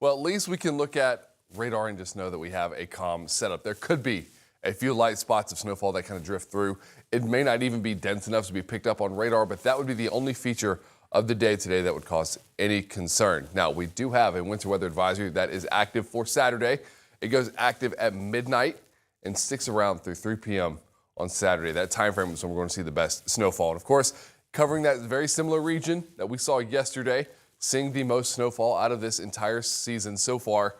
Well, at least we can look at radar and just know that we have a calm setup. There could be a few light spots of snowfall that kind of drift through. It may not even be dense enough to be picked up on radar, but that would be the only feature of the day today that would cause any concern. Now, we do have a winter weather advisory that is active for Saturday. It goes active at midnight and sticks around through 3 p.m. on Saturday. That time frame is when we're going to see the best snowfall. And of course, covering that very similar region that we saw yesterday, seeing the most snowfall out of this entire season so far.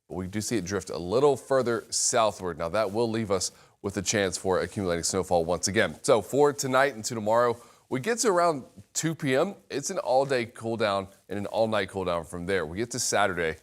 But we do see it drift a little further southward. Now that will leave us with a chance for accumulating snowfall once again. So for tonight and to tomorrow, we get to around 2 p.m. It's an all-day cool down and an all-night cool down from there. We get to Saturday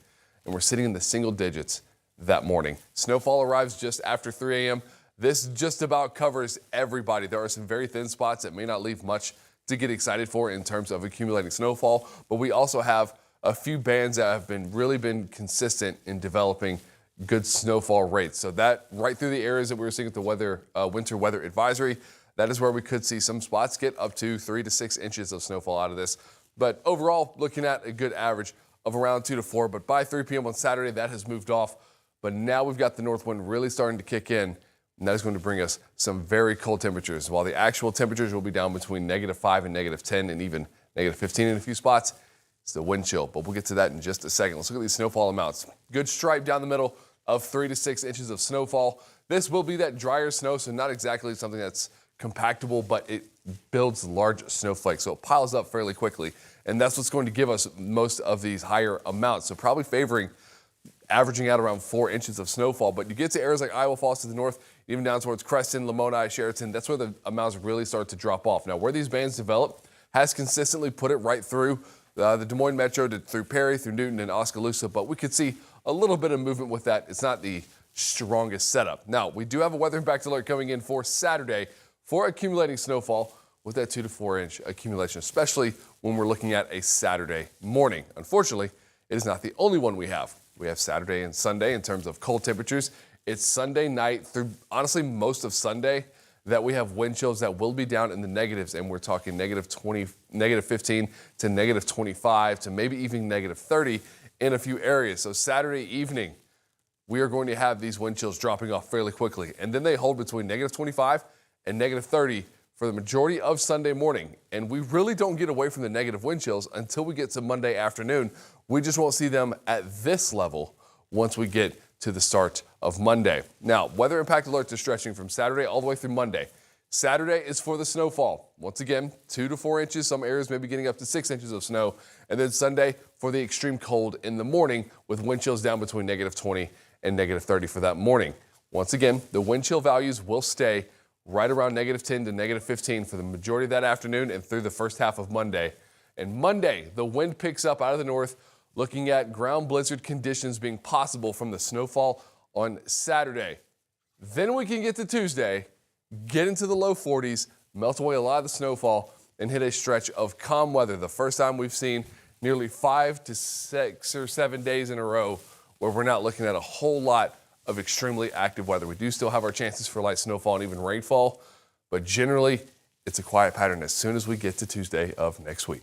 and we're sitting in the single digits that morning. Snowfall arrives just after 3 a.m. This just about covers everybody. There are some very thin spots that may not leave much to get excited for in terms of accumulating snowfall, but we also have a few bands that have really been consistent in developing good snowfall rates. So that right through the areas that we were seeing at the winter weather advisory, that is where we could see some spots get up to 3 to 6 inches of snowfall out of this. But overall, looking at a good average of around 2 to 4. But by 3 p.m. on Saturday, that has moved off. But now we've got the north wind really starting to kick in, and that is going to bring us some very cold temperatures. While the actual temperatures will be down between -5 and -10 and even -15 in a few spots, it's the wind chill. But we'll get to that in just a second. Let's look at these snowfall amounts. Good stripe down the middle of 3 to 6 inches of snowfall. This will be that drier snow, so not exactly something that's compactable, but it builds large snowflakes, so it piles up fairly quickly. And that's what's going to give us most of these higher amounts. So probably favoring averaging out around 4 inches of snowfall. But you get to areas like Iowa Falls to the north, even down towards Creston, Lamoni, Sheraton, that's where the amounts really start to drop off. Now, where these bands develop has consistently put it right through the Des Moines Metro, through Perry, through Newton, and Oskaloosa, but we could see a little bit of movement with that. It's not the strongest setup. Now, we do have a weather impact alert coming in for Saturday for accumulating snowfall with that 2 to 4 inch accumulation, especially when we're looking at a Saturday morning. Unfortunately, it is not the only one we have. We have Saturday and Sunday in terms of cold temperatures. It's Sunday night through, honestly, most of Sunday that we have wind chills that will be down in the negatives, and we're talking -20, -15 to -25 to maybe even -30 in a few areas. So Saturday evening, we are going to have these wind chills dropping off fairly quickly, and then they hold between -25 and -30 for the majority of Sunday morning. And we really don't get away from the negative wind chills until we get to Monday afternoon. We just won't see them at this level once we get to the start of Monday. Now, weather impact alerts are stretching from Saturday all the way through Monday. Saturday is for the snowfall. Once again, 2 to 4 inches. Some areas may be getting up to 6 inches of snow. And then Sunday for the extreme cold in the morning with wind chills down between -20 and -30 for that morning. Once again, the wind chill values will stay right around -10 to -15 for the majority of that afternoon and through the first half of Monday. And Monday, the wind picks up out of the north, looking at ground blizzard conditions being possible from the snowfall on Saturday. Then we can get to Tuesday, get into the low 40s, melt away a lot of the snowfall, and hit a stretch of calm weather. The first time we've seen nearly 5 to 6 or 7 days in a row where we're not looking at a whole lot of extremely active weather. We do still have our chances for light snowfall and even rainfall, but generally it's a quiet pattern as soon as we get to Tuesday of next week.